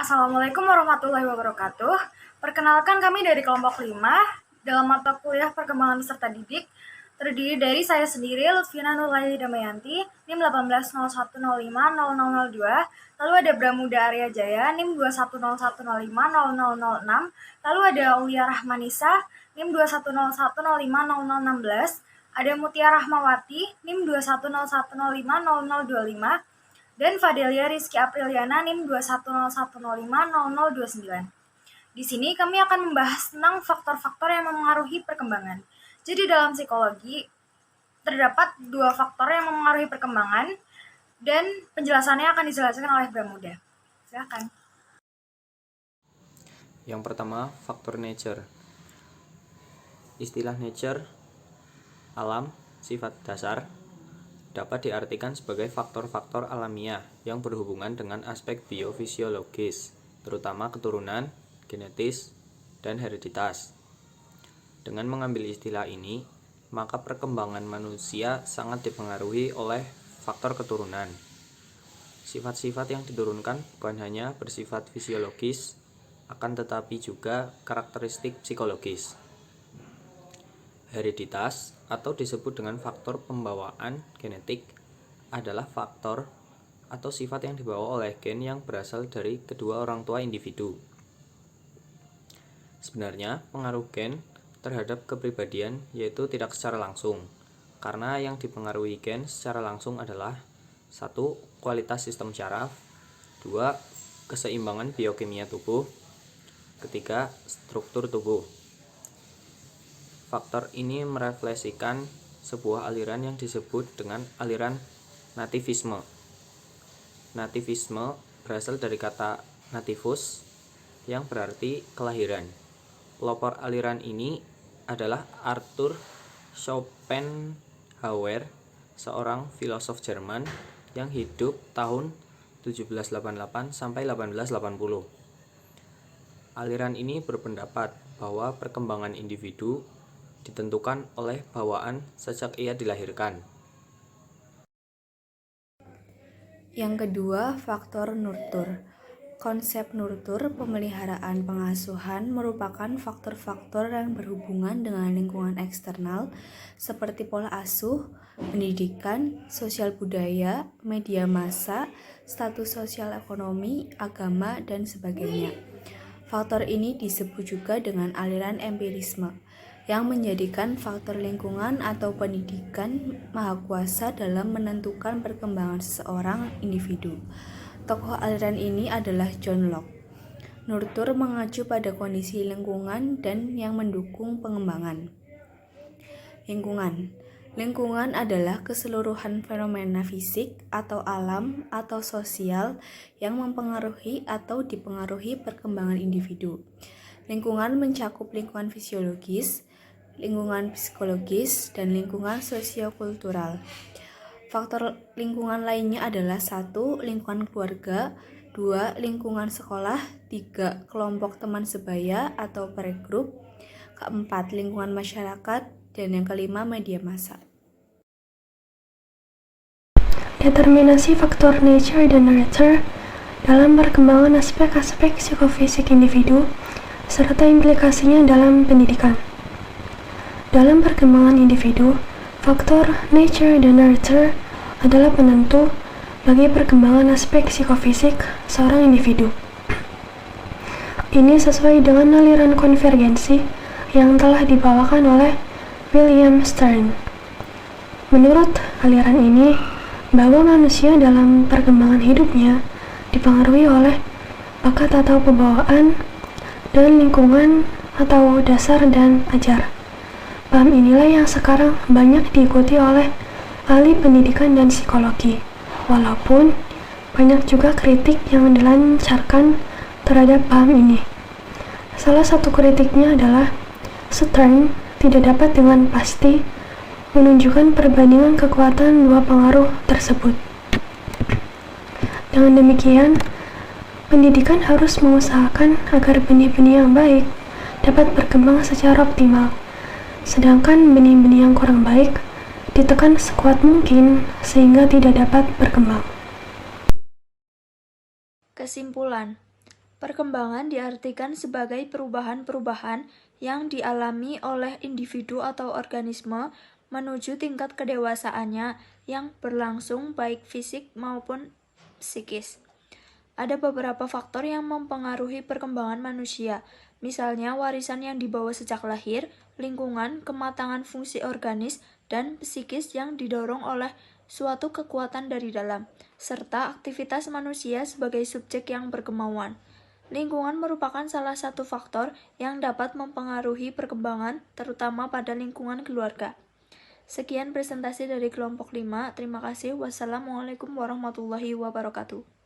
Assalamualaikum warahmatullahi wabarakatuh. Perkenalkan kami dari kelompok 5 dalam mata kuliah perkembangan peserta didik terdiri dari saya sendiri Lutfina Nurlaili Damayanti NIM 1801050002, lalu ada Bramuda Arya Jaya NIM 2101050006, lalu ada Aulia Rahmanisa NIM 2101050016, ada Mutia Rahmawati NIM 2101050025, dan Fadelia Rizky Apriliana NIM 2101050029. Di sini kami akan membahas tentang faktor-faktor yang memengaruhi perkembangan. Jadi dalam psikologi terdapat 2 faktor yang memengaruhi perkembangan dan penjelasannya akan dijelaskan oleh Bramuda. Silakan. Yang pertama, faktor nature. Istilah nature, alam, sifat dasar, dapat diartikan sebagai faktor-faktor alamiah yang berhubungan dengan aspek biofisiologis, terutama keturunan, genetis, dan hereditas. Dengan mengambil istilah ini, maka perkembangan manusia sangat dipengaruhi oleh faktor keturunan. Sifat-sifat yang diturunkan bukan hanya bersifat fisiologis, akan tetapi juga karakteristik psikologis. Hereditas atau disebut dengan faktor pembawaan genetik adalah faktor atau sifat yang dibawa oleh gen yang berasal dari kedua orang tua individu. Sebenarnya, pengaruh gen terhadap kepribadian yaitu tidak secara langsung, karena yang dipengaruhi gen secara langsung adalah 1. Kualitas sistem syaraf, 2. Keseimbangan biokimia tubuh, 3. Struktur tubuh. Faktor ini merefleksikan sebuah aliran yang disebut dengan aliran nativisme. Nativisme berasal dari kata nativus yang berarti kelahiran. Pelopor aliran ini adalah Arthur Schopenhauer, seorang filosof Jerman yang hidup tahun 1788 sampai 1880. Aliran ini berpendapat bahwa perkembangan individu ditentukan oleh bawaan sejak ia dilahirkan. Yang kedua, faktor nurtur. Konsep nurtur, pemeliharaan pengasuhan, merupakan faktor-faktor yang berhubungan dengan lingkungan eksternal seperti pola asuh, pendidikan, sosial budaya, media massa, status sosial ekonomi, agama, dan sebagainya. Faktor ini disebut juga dengan aliran empirisme, yang menjadikan faktor lingkungan atau pendidikan maha kuasa dalam menentukan perkembangan seseorang individu. Tokoh aliran ini adalah John Locke. Nurtur mengacu pada kondisi lingkungan dan yang mendukung pengembangan. Lingkungan. Lingkungan adalah keseluruhan fenomena fisik atau alam atau sosial yang mempengaruhi atau dipengaruhi perkembangan individu. Lingkungan mencakup lingkungan fisiologis, lingkungan psikologis, dan lingkungan sosiokultural. Faktor lingkungan lainnya adalah 1. Lingkungan keluarga, 2. Lingkungan sekolah, 3. Kelompok teman sebaya atau peer group, 4. Lingkungan masyarakat, dan yang kelima media massa. Determinasi faktor nature dan nurture dalam perkembangan aspek-aspek psikofisik individu serta implikasinya dalam pendidikan. Dalam perkembangan individu, faktor nature dan nurture adalah penentu bagi perkembangan aspek psikofisik seorang individu. Ini sesuai dengan aliran konvergensi yang telah dibawakan oleh William Stern. Menurut aliran ini, bahwa manusia dalam perkembangan hidupnya dipengaruhi oleh bakat atau pembawaan dan lingkungan atau dasar dan ajar. Paham inilah yang sekarang banyak diikuti oleh ahli pendidikan dan psikologi, walaupun banyak juga kritik yang dilancarkan terhadap paham ini. Salah satu kritiknya adalah Stern tidak dapat dengan pasti menunjukkan perbandingan kekuatan dua pengaruh tersebut. Dengan demikian, pendidikan harus mengusahakan agar benih-benih yang baik dapat berkembang secara optimal, sedangkan benih-benih yang kurang baik ditekan sekuat mungkin sehingga tidak dapat berkembang. Kesimpulan, Perkembangan diartikan sebagai perubahan-perubahan yang dialami oleh individu atau organisme menuju tingkat kedewasaannya yang berlangsung baik fisik maupun psikis. Ada beberapa faktor yang mempengaruhi perkembangan manusia, misalnya warisan yang dibawa sejak lahir, lingkungan, kematangan fungsi organis, dan psikis yang didorong oleh suatu kekuatan dari dalam, serta aktivitas manusia sebagai subjek yang berkemauan. Lingkungan merupakan salah satu faktor yang dapat mempengaruhi perkembangan, terutama pada lingkungan keluarga. Sekian presentasi dari kelompok 5. Terima kasih. Wassalamualaikum warahmatullahi wabarakatuh.